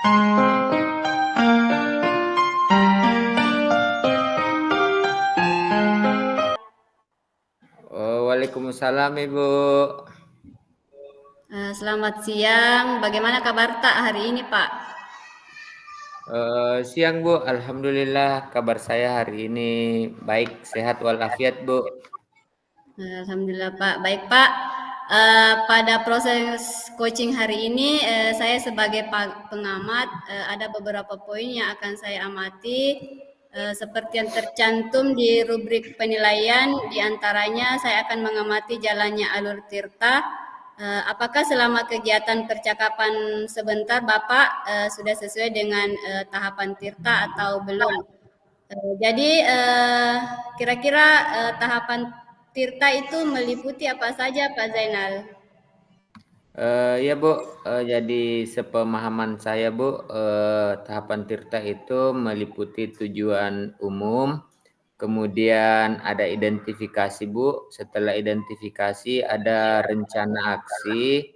Oh, Waalaikumsalam Ibu. Selamat siang, bagaimana kabar Tak hari ini Pak? Siang Bu, Alhamdulillah kabar saya hari ini baik, sehat walafiat Bu. Alhamdulillah Pak, baik Pak. Pada proses coaching hari ini, saya sebagai pengamat ada beberapa poin yang akan saya amati seperti yang tercantum di rubrik penilaian. Di antaranya saya akan mengamati jalannya alur Tirta. Apakah selama kegiatan percakapan sebentar Bapak sudah sesuai dengan tahapan Tirta atau belum? Jadi kira-kira tahapan Tirta itu meliputi apa saja Pak Zainal? Ya Bu, jadi sepemahaman saya Bu, tahapan tirta itu meliputi tujuan umum, kemudian ada identifikasi Bu, setelah identifikasi ada rencana aksi,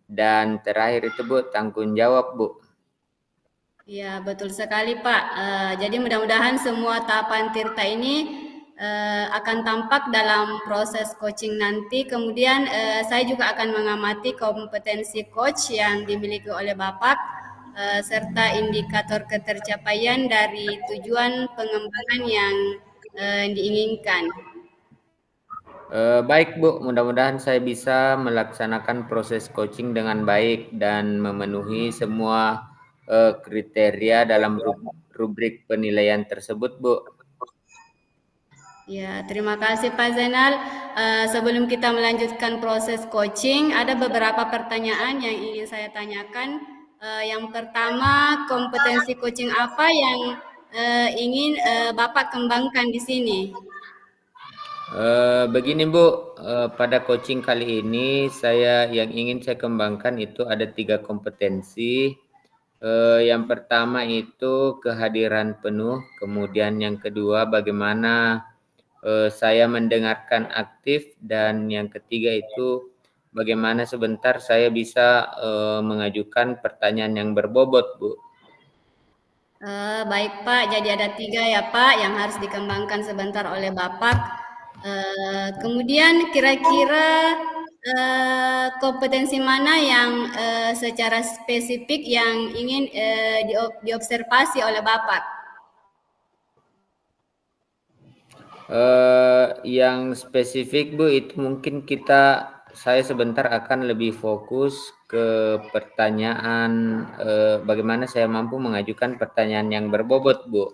dan terakhir itu Bu tanggung jawab Bu. Ya, betul sekali Pak. Jadi mudah-mudahan semua tahapan Tirta ini akan tampak dalam proses coaching nanti. Kemudian saya juga akan mengamati kompetensi coach yang dimiliki oleh Bapak serta indikator ketercapaian dari tujuan pengembangan yang diinginkan. Baik Bu, mudah-mudahan saya bisa melaksanakan proses coaching dengan baik dan memenuhi semua kriteria dalam rubrik penilaian tersebut Bu. Ya, terima kasih Pak Zainal. Sebelum kita melanjutkan proses coaching, ada beberapa pertanyaan yang ingin saya tanyakan. Yang pertama, kompetensi coaching apa yang ingin Bapak kembangkan di sini? Begini Bu, pada coaching kali ini yang ingin saya kembangkan itu ada 3 kompetensi. Yang pertama itu kehadiran penuh, kemudian yang kedua bagaimana saya mendengarkan aktif, dan yang ketiga itu bagaimana sebentar saya bisa mengajukan pertanyaan yang berbobot Bu. Baik Pak, jadi ada 3 ya Pak yang harus dikembangkan sebentar oleh Bapak. Kemudian kira-kira kompetensi mana yang secara spesifik yang ingin diobservasi oleh Bapak? Yang spesifik Bu itu mungkin saya sebentar akan lebih fokus ke pertanyaan, bagaimana saya mampu mengajukan pertanyaan yang berbobot Bu.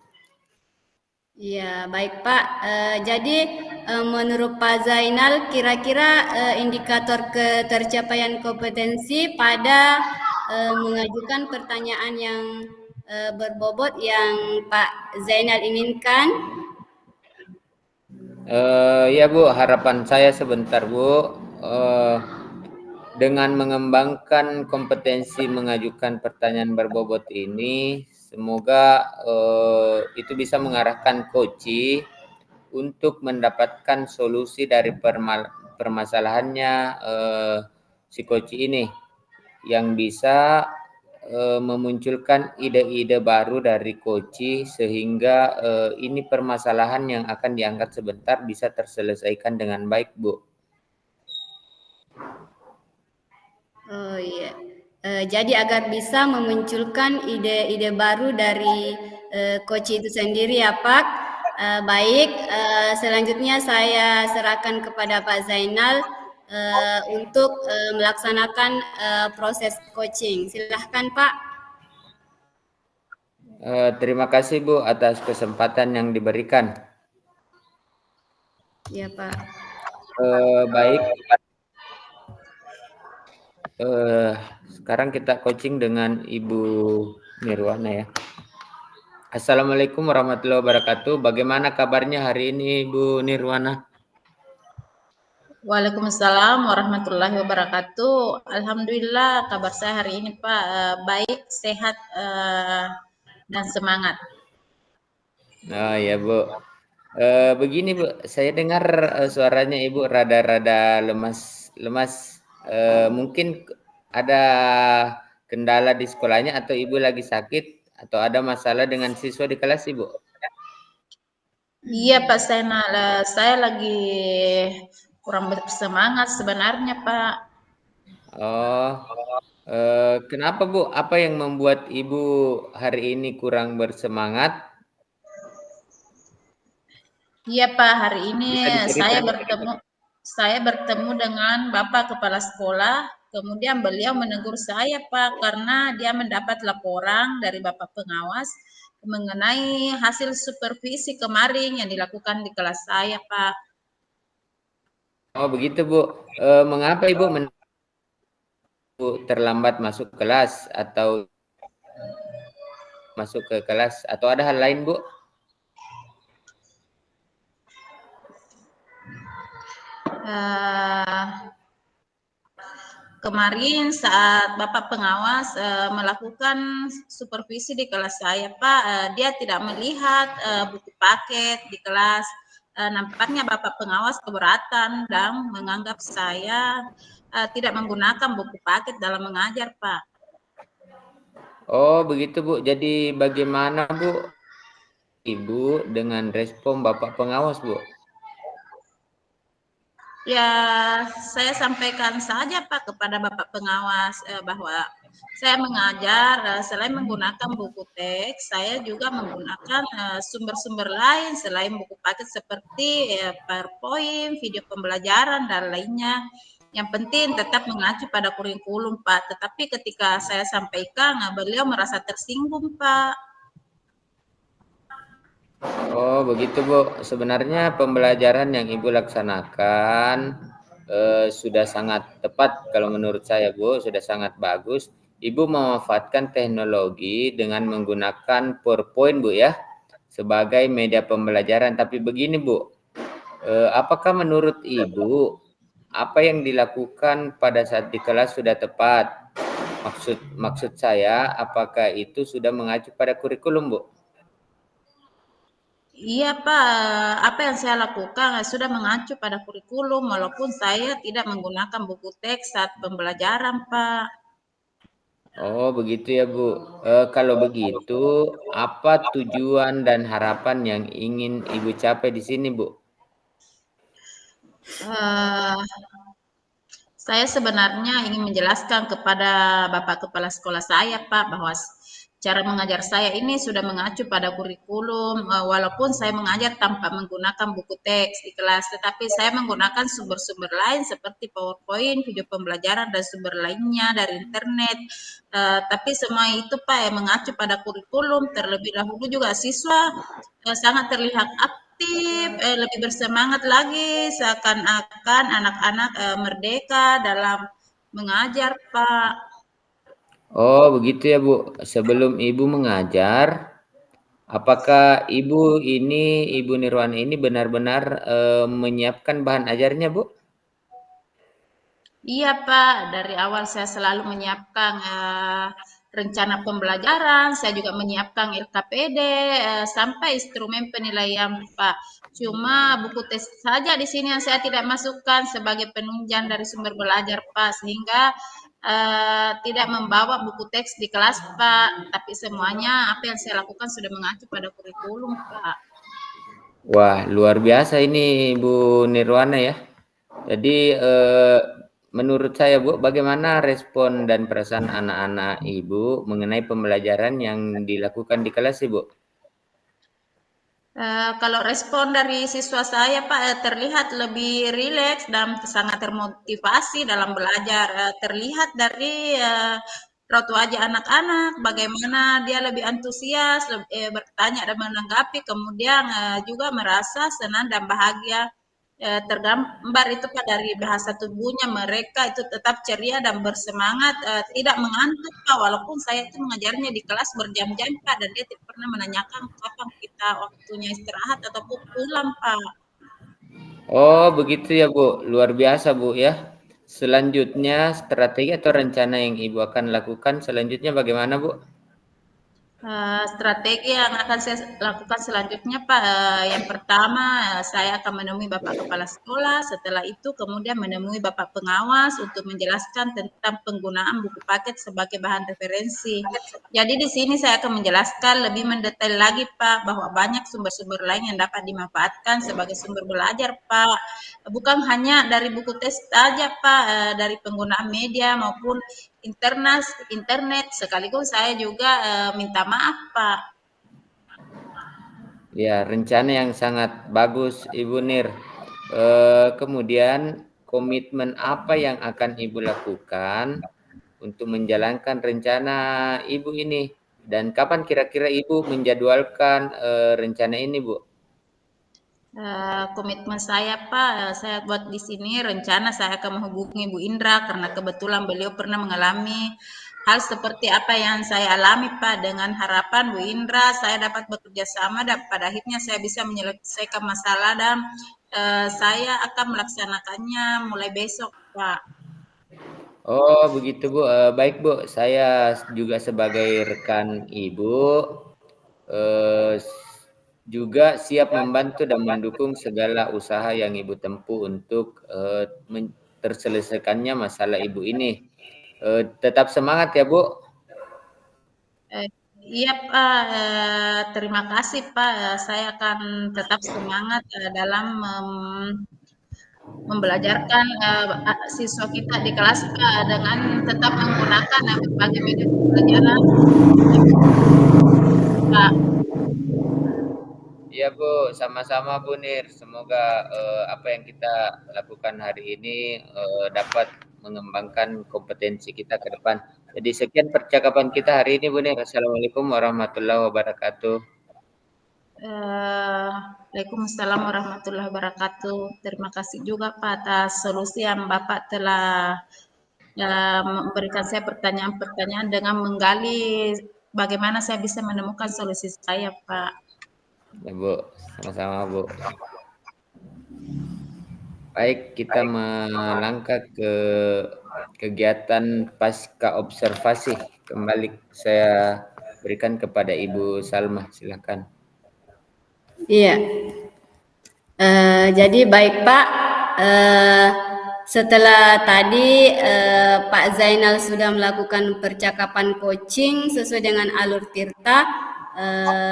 Ya, baik Pak. Jadi menurut Pak Zainal, kira-kira indikator ketercapaian kompetensi pada mengajukan pertanyaan yang berbobot yang Pak Zainal inginkan. Ya Bu, harapan saya sebentar Bu, dengan mengembangkan kompetensi mengajukan pertanyaan berbobot ini, semoga itu bisa mengarahkan coach untuk mendapatkan solusi dari permasalahannya si coach ini, yang bisa memunculkan ide-ide baru dari coach sehingga ini permasalahan yang akan diangkat sebentar bisa terselesaikan dengan baik Bu. Oh iya. Jadi agar bisa memunculkan ide-ide baru dari coach itu sendiri ya Pak. Baik, selanjutnya saya serahkan kepada Pak Zainal untuk melaksanakan proses coaching. Silahkan Pak. Terima kasih Bu atas kesempatan yang diberikan. Ya Pak. Baik, sekarang kita coaching dengan Ibu Nirwana ya. Assalamualaikum warahmatullahi wabarakatuh. Bagaimana kabarnya hari ini Ibu Nirwana? Waalaikumsalam warahmatullahi wabarakatuh. Alhamdulillah kabar saya hari ini Pak baik, sehat dan semangat. Oh ya Bu. Begini Bu, saya dengar suaranya Ibu rada-rada lemas. Mungkin ada kendala di sekolahnya atau Ibu lagi sakit atau ada masalah dengan siswa di kelas, Ibu? Iya Pak, saya lagi kurang bersemangat sebenarnya Pak. Oh, kenapa Bu? Apa yang membuat Ibu hari ini kurang bersemangat? Iya Pak, hari ini Bisa diceritakan? saya bertemu dengan Bapak Kepala Sekolah, kemudian beliau menegur saya Pak karena dia mendapat laporan dari Bapak Pengawas mengenai hasil supervisi kemarin yang dilakukan di kelas saya Pak. Oh, begitu Bu. Mengapa Ibu terlambat masuk kelas atau masuk ke kelas atau ada hal lain, Bu? Eh, Kemarin saat Bapak Pengawas melakukan supervisi di kelas saya, Pak, dia tidak melihat buku paket di kelas. Nampaknya Bapak Pengawas keberatan dan menganggap saya tidak menggunakan buku paket dalam mengajar, Pak. Oh, begitu Bu. Jadi bagaimana Bu Ibu dengan respon Bapak Pengawas, Bu? Ya, saya sampaikan saja Pak kepada Bapak Pengawas bahwa saya mengajar selain menggunakan buku teks, saya juga menggunakan sumber-sumber lain selain buku paket seperti PowerPoint, video pembelajaran dan lainnya. Yang penting tetap mengacu pada kurikulum Pak. Tetapi ketika saya sampaikan, beliau merasa tersinggung Pak. Oh, begitu Bu. Sebenarnya pembelajaran yang Ibu laksanakan sudah sangat tepat kalau menurut saya Bu, sudah sangat bagus. Ibu memanfaatkan teknologi dengan menggunakan PowerPoint Bu ya, sebagai media pembelajaran. Tapi begini Bu, apakah menurut Ibu apa yang dilakukan pada saat di kelas sudah tepat? Maksud saya, apakah itu sudah mengacu pada kurikulum Bu? Iya Pak, apa yang saya lakukan sudah mengacu pada kurikulum walaupun saya tidak menggunakan buku teks saat pembelajaran Pak. Oh, begitu ya, Bu. Kalau begitu, apa tujuan dan harapan yang ingin Ibu capai di sini, Bu? Eh, Saya sebenarnya ingin menjelaskan kepada Bapak Kepala Sekolah saya, Pak, bahwa cara mengajar saya ini sudah mengacu pada kurikulum, walaupun saya mengajar tanpa menggunakan buku teks di kelas, tetapi saya menggunakan sumber-sumber lain seperti PowerPoint, video pembelajaran, dan sumber lainnya dari internet. Tapi semua itu, Pak, yang mengacu pada kurikulum. Terlebih dahulu juga siswa sangat terlihat aktif, lebih bersemangat lagi, seakan-akan anak-anak merdeka dalam mengajar, Pak. Oh, begitu ya, Bu. Sebelum Ibu mengajar, apakah Ibu Nirwana ini benar-benar menyiapkan bahan ajarnya, Bu? Iya, Pak. Dari awal saya selalu menyiapkan rencana pembelajaran, saya juga menyiapkan LKPD sampai instrumen penilaian, Pak. Cuma buku tes saja di sini yang saya tidak masukkan sebagai penunjang dari sumber belajar, Pak, sehingga tidak membawa buku teks di kelas, Pak. Tapi semuanya apa yang saya lakukan sudah mengacu pada kurikulum, Pak. Wah, luar biasa ini, Bu Nirwana ya. Jadi, menurut saya, Bu, bagaimana respon dan perasaan anak-anak Ibu mengenai pembelajaran yang dilakukan di kelas, Ibu? Kalau respon dari siswa saya, Pak, terlihat lebih rileks dan sangat termotivasi dalam belajar. Terlihat dari raut wajah anak-anak, bagaimana dia lebih antusias, bertanya dan menanggapi, kemudian juga merasa senang dan bahagia. Tergambar itu Pak dari bahasa tubuhnya mereka itu tetap ceria dan bersemangat, tidak mengantuk Pak, walaupun saya itu mengajarnya di kelas berjam-jam Pak, dan dia tidak pernah menanyakan kapan kita waktunya istirahat ataupun pulang Pak. Oh, begitu ya, Bu. Luar biasa, Bu, ya. Selanjutnya, strategi atau rencana yang Ibu akan lakukan selanjutnya bagaimana, Bu? Strategi yang akan saya lakukan selanjutnya, Pak, yang pertama saya akan menemui Bapak Kepala Sekolah, setelah itu kemudian menemui Bapak Pengawas untuk menjelaskan tentang penggunaan buku paket sebagai bahan referensi. Jadi di sini saya akan menjelaskan lebih mendetail lagi, Pak, bahwa banyak sumber-sumber lain yang dapat dimanfaatkan sebagai sumber belajar, Pak. Bukan hanya dari buku tes saja, Pak, dari penggunaan media maupun internet sekaligus saya juga minta maaf, Pak. Ya, rencana yang sangat bagus, Ibu Nir. Kemudian komitmen apa yang akan Ibu lakukan untuk menjalankan rencana Ibu ini? Dan kapan kira-kira Ibu menjadwalkan rencana ini, Bu? Komitmen saya, Pak, saya buat di sini rencana saya akan menghubungi Bu Indra karena kebetulan beliau pernah mengalami hal seperti apa yang saya alami, Pak, dengan harapan Bu Indra saya dapat bekerja sama dan pada akhirnya saya bisa menyelesaikan masalah dan saya akan melaksanakannya mulai besok, Pak. Oh, begitu, Bu. Baik, Bu. Saya juga sebagai rekan Ibu eh, juga siap membantu dan mendukung segala usaha yang Ibu tempuh untuk terselesaikannya masalah Ibu ini. Tetap semangat ya, Bu. Eh, iya Pak, terima kasih Pak. Saya akan tetap semangat dalam membelajarkan siswa kita di kelas Pak dengan tetap menggunakan berbagai media pembelajaran Pak. Iya, Bu. Sama-sama, Bu Nir. Semoga apa yang kita lakukan hari ini dapat mengembangkan kompetensi kita ke depan. Jadi sekian percakapan kita hari ini, Bu Nir. Assalamualaikum warahmatullahi wabarakatuh. Waalaikumsalam warahmatullahi wabarakatuh. Terima kasih juga Pak atas solusi yang Bapak telah memberikan saya pertanyaan-pertanyaan dengan menggali bagaimana saya bisa menemukan solusi saya, Pak. Ya, Bu. Sama-sama, Bu. Baik, kita melangkah ke kegiatan pasca observasi. Kembali saya berikan kepada Ibu Salma. Silakan. Iya. Jadi baik Pak, setelah tadi Pak Zainal sudah melakukan percakapan coaching sesuai dengan alur Tirta.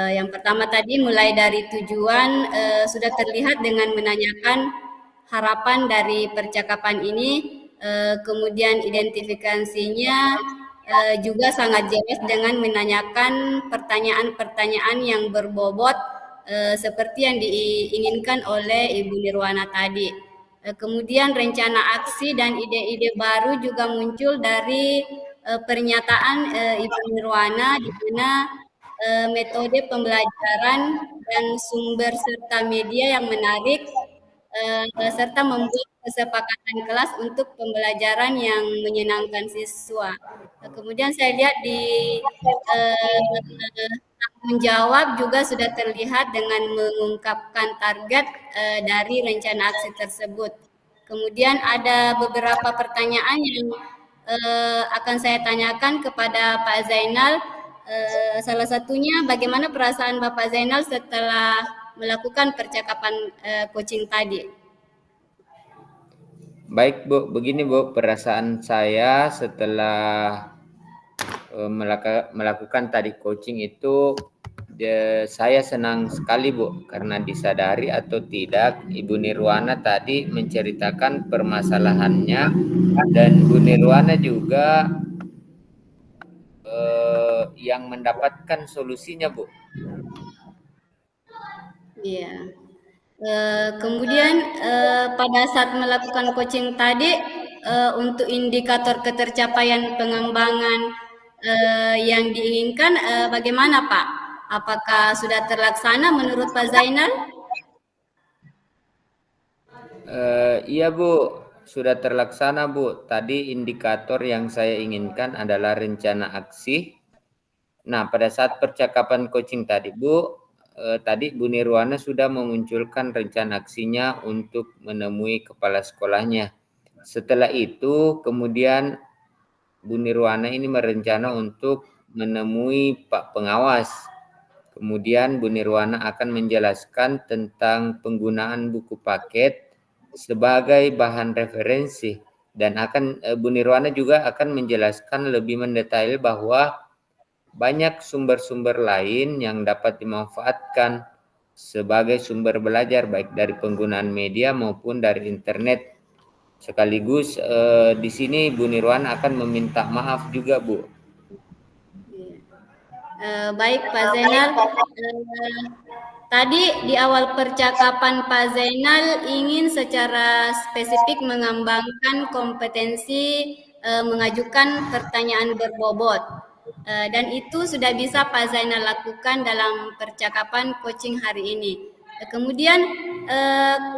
Yang pertama tadi mulai dari tujuan sudah terlihat dengan menanyakan harapan dari percakapan ini, kemudian identifikasinya juga sangat jelas dengan menanyakan pertanyaan-pertanyaan yang berbobot seperti yang diinginkan oleh Ibu Nirwana tadi. Kemudian rencana aksi dan ide-ide baru juga muncul dari pernyataan Ibu Nirwana di mana metode pembelajaran dan sumber serta media yang menarik serta membuat kesepakatan kelas untuk pembelajaran yang menyenangkan siswa. Kemudian saya lihat di tanggung jawab juga sudah terlihat dengan mengungkapkan target dari rencana aksi tersebut. Kemudian ada beberapa pertanyaan yang akan saya tanyakan kepada Pak Zainal. Salah satunya bagaimana perasaan Bapak Zainal setelah melakukan percakapan coaching tadi? Baik, Bu. Begini, Bu, perasaan saya setelah melakukan tadi coaching itu saya senang sekali, Bu, karena disadari atau tidak Ibu Nirwana tadi menceritakan permasalahannya dan Bu Nirwana juga yang mendapatkan solusinya, Bu. Iya. Kemudian pada saat melakukan coaching tadi untuk indikator ketercapaian pengembangan yang diinginkan bagaimana Pak? Apakah sudah terlaksana menurut Pak Zainal? Iya, Bu, sudah terlaksana, Bu. Tadi indikator yang saya inginkan adalah rencana aksi. Nah, pada saat percakapan coaching tadi, Bu, tadi Bu Nirwana sudah memunculkan rencana aksinya untuk menemui kepala sekolahnya. Setelah itu, kemudian Bu Nirwana ini merencana untuk menemui Pak Pengawas. Kemudian Bu Nirwana akan menjelaskan tentang penggunaan buku paket sebagai bahan referensi, dan Bu Nirwana juga akan menjelaskan lebih mendetail bahwa banyak sumber-sumber lain yang dapat dimanfaatkan sebagai sumber belajar baik dari penggunaan media maupun dari internet. Sekaligus di sini Bu Nirwana akan meminta maaf juga, Bu. Baik Pak Zainal, tadi di awal percakapan Pak Zainal ingin secara spesifik mengembangkan kompetensi mengajukan pertanyaan berbobot. Dan itu sudah bisa Pak Zainal lakukan dalam percakapan coaching hari ini. Kemudian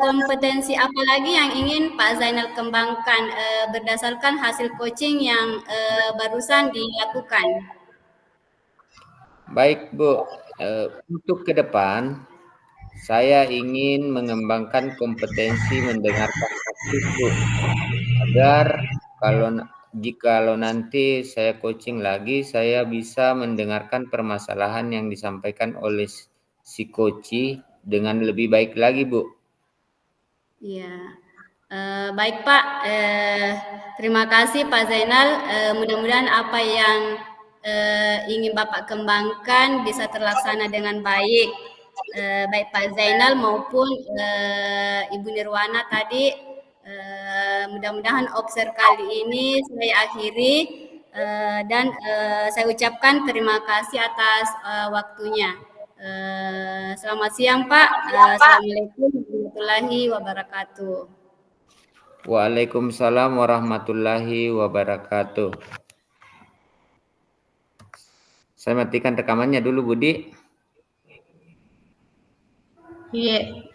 kompetensi apa lagi yang ingin Pak Zainal kembangkan berdasarkan hasil coaching yang barusan dilakukan? Baik, Bu. Untuk ke depan, saya ingin mengembangkan kompetensi mendengarkan aktif, Bu. Agar jikalau nanti saya coaching lagi, saya bisa mendengarkan permasalahan yang disampaikan oleh si coach dengan lebih baik lagi, Bu. Iya. Baik Pak, terima kasih Pak Zainal. Mudah-mudahan apa yang ingin Bapak kembangkan bisa terlaksana dengan baik. Baik Pak Zainal maupun Ibu Nirwana tadi. Mudah-mudahan obser kali ini saya akhiri dan saya ucapkan terima kasih atas waktunya. Selamat siang Pak. Assalamualaikum warahmatullahi wabarakatuh. Waalaikumsalam warahmatullahi wabarakatuh. Saya matikan rekamannya dulu, Budi. Iya.